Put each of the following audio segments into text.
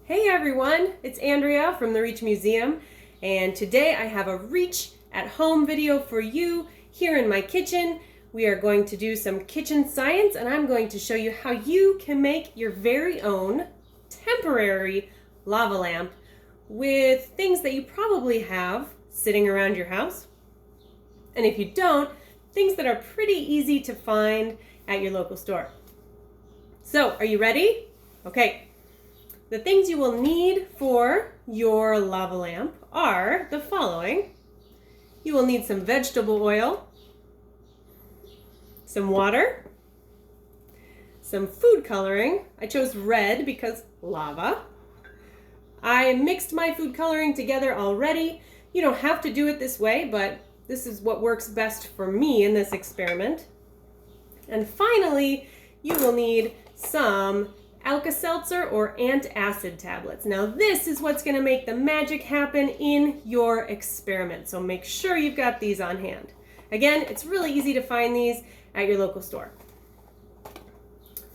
Hey everyone, it's Andrea from the Reach Museum, and today I have a Reach at Home video for you here in my kitchen. We are going to do some kitchen science, and I'm going to show you how you can make your very own temporary lava lamp with things that you probably have sitting around your house. And if you don't, things that are pretty easy to find at your local store. So, are you ready? Okay. The things you will need for your lava lamp are the following. You will need some vegetable oil, some water, some food coloring. I chose red because lava. I mixed my food coloring together already. You don't have to do it this way, but this is what works best for me in this experiment. And finally, you will need some Alka-Seltzer or antacid tablets. Now this is what's going to make the magic happen in your experiment, so make sure you've got these on hand. Again, it's really easy to find these at your local store.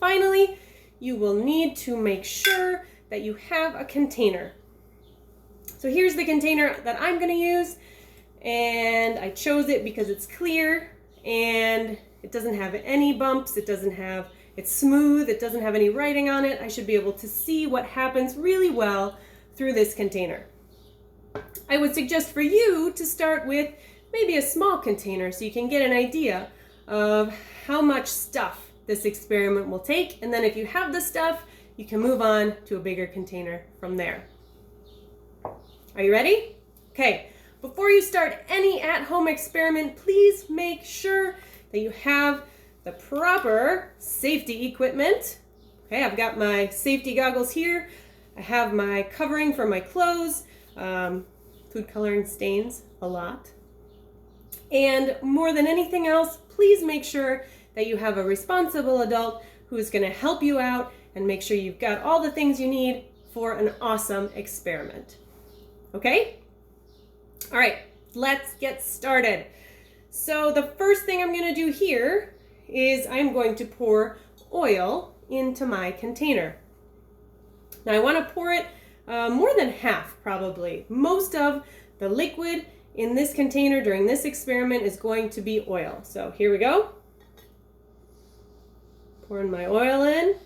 Finally, you will need to make sure that you have a container. So here's the container that I'm going to use, and I chose it because it's clear and it doesn't have any bumps, it's smooth, it doesn't have any writing on it. I should be able to see what happens really well through this container. I would suggest for you to start with maybe a small container so you can get an idea of how much stuff this experiment will take, and then if you have the stuff, you can move on to a bigger container from there. Are you ready? Okay, before you start any at-home experiment, please make sure that you have the proper safety equipment. Okay, I've got my safety goggles here. I have my covering for my clothes. Food coloring stains a lot. And more than anything else, please make sure that you have a responsible adult who is going to help you out and make sure you've got all the things you need for an awesome experiment. Okay? All right, let's get started. So the first thing I'm going to do here is I'm going to pour oil into my container. Now I want to pour it more than half probably. Most of the liquid in this container during this experiment is going to be oil. So here we go. Pouring my oil in.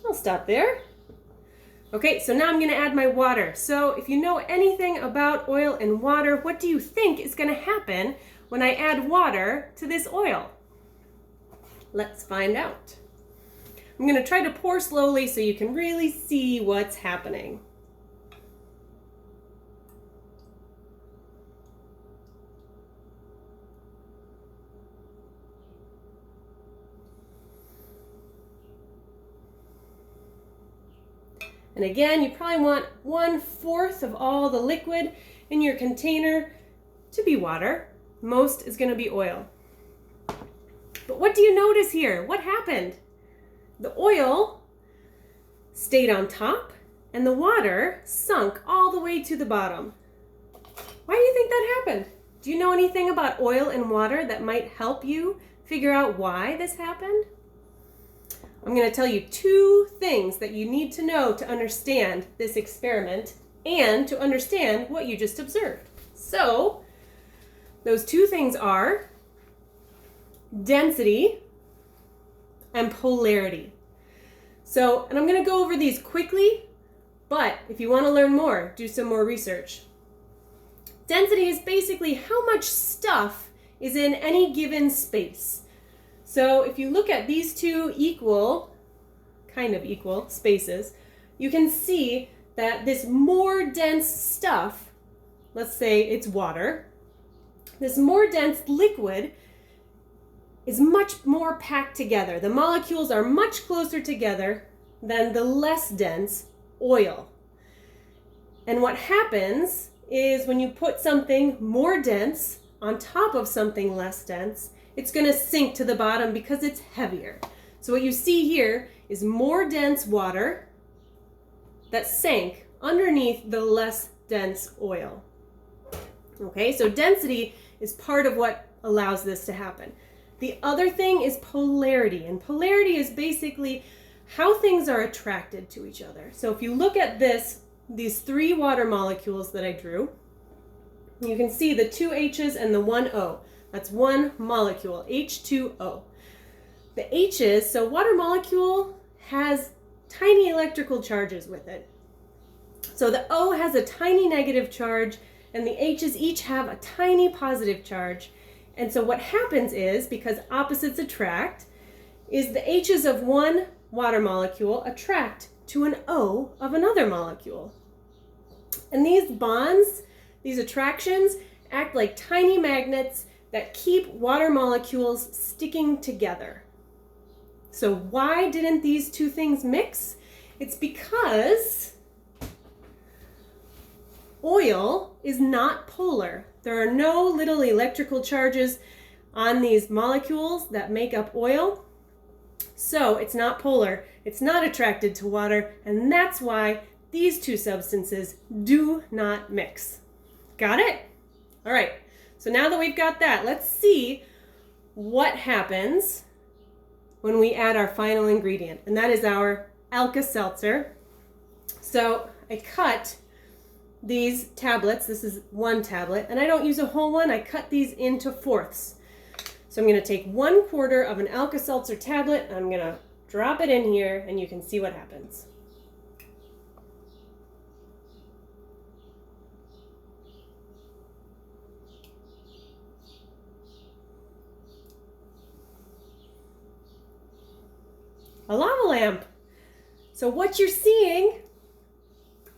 I'll stop there. Okay, so now I'm going to add my water. So if you know anything about oil and water, what do you think is going to happen when I add water to this oil? Let's find out. I'm going to try to pour slowly so you can really see what's happening. And again, you probably want 1/4 of all the liquid in your container to be water. Most is going to be oil. But what do you notice here? What happened? The oil stayed on top and the water sunk all the way to the bottom. Why do you think that happened? Do you know anything about oil and water that might help you figure out why this happened? I'm going to tell you 2 things that you need to know to understand this experiment and to understand what you just observed. So, those 2 things are density and polarity. So, and I'm going to go over these quickly, but if you want to learn more, do some more research. Density is basically how much stuff is in any given space. So if you look at these 2 kind of equal spaces, you can see that this more dense stuff, let's say it's water, this more dense liquid is much more packed together. The molecules are much closer together than the less dense oil. And what happens is when you put something more dense on top of something less dense, it's going to sink to the bottom because it's heavier. So what you see here is more dense water that sank underneath the less dense oil. Okay, so density is part of what allows this to happen. The other thing is polarity, and polarity is basically how things are attracted to each other. So if you look at these 3 water molecules that I drew, you can see the 2 H's and the 1 O. That's one molecule, H2O. The H's, so water molecule has tiny electrical charges with it. So the O has a tiny negative charge, and the H's each have a tiny positive charge. And so what happens is, because opposites attract, is the H's of one water molecule attract to an O of another molecule. And these bonds, these attractions, act like tiny magnets that keep water molecules sticking together. So why didn't these two things mix? It's because oil is not polar. There are no little electrical charges on these molecules that make up oil. So it's not polar, it's not attracted to water, and that's why these two substances do not mix. Got it? All right, so now that we've got that, let's see what happens when we add our final ingredient, and that is our Alka-Seltzer. So I cut these tablets, this is one tablet, and I don't use a whole one, I cut these into fourths. So I'm going to take 1/4 of an Alka-Seltzer tablet, and I'm going to drop it in here, and you can see what happens. A lava lamp. So what you're seeing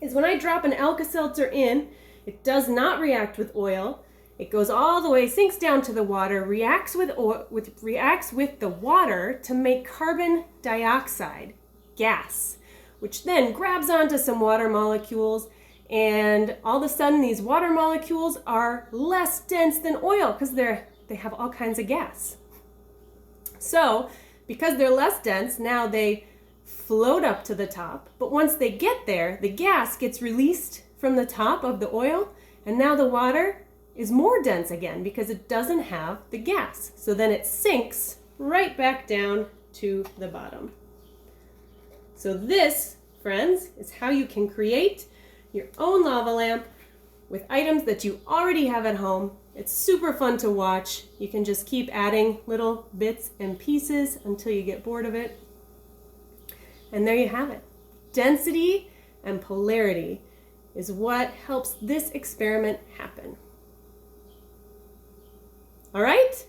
is when I drop an Alka-Seltzer in, it does not react with oil. It goes all the way, sinks down to the water, reacts with the water to make carbon dioxide gas, which then grabs onto some water molecules, and all of a sudden these water molecules are less dense than oil because they have all kinds of gas. So because they're less dense, now they float up to the top, but once they get there, the gas gets released from the top of the oil, and now the water is more dense again because it doesn't have the gas. So then it sinks right back down to the bottom. So this, friends, is how you can create your own lava lamp with items that you already have at home. It's super fun to watch. You can just keep adding little bits and pieces until you get bored of it. And there you have it. Density and polarity is what helps this experiment happen. All right?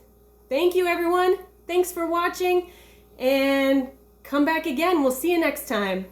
Thank you, everyone. Thanks for watching, and come back again. We'll see you next time.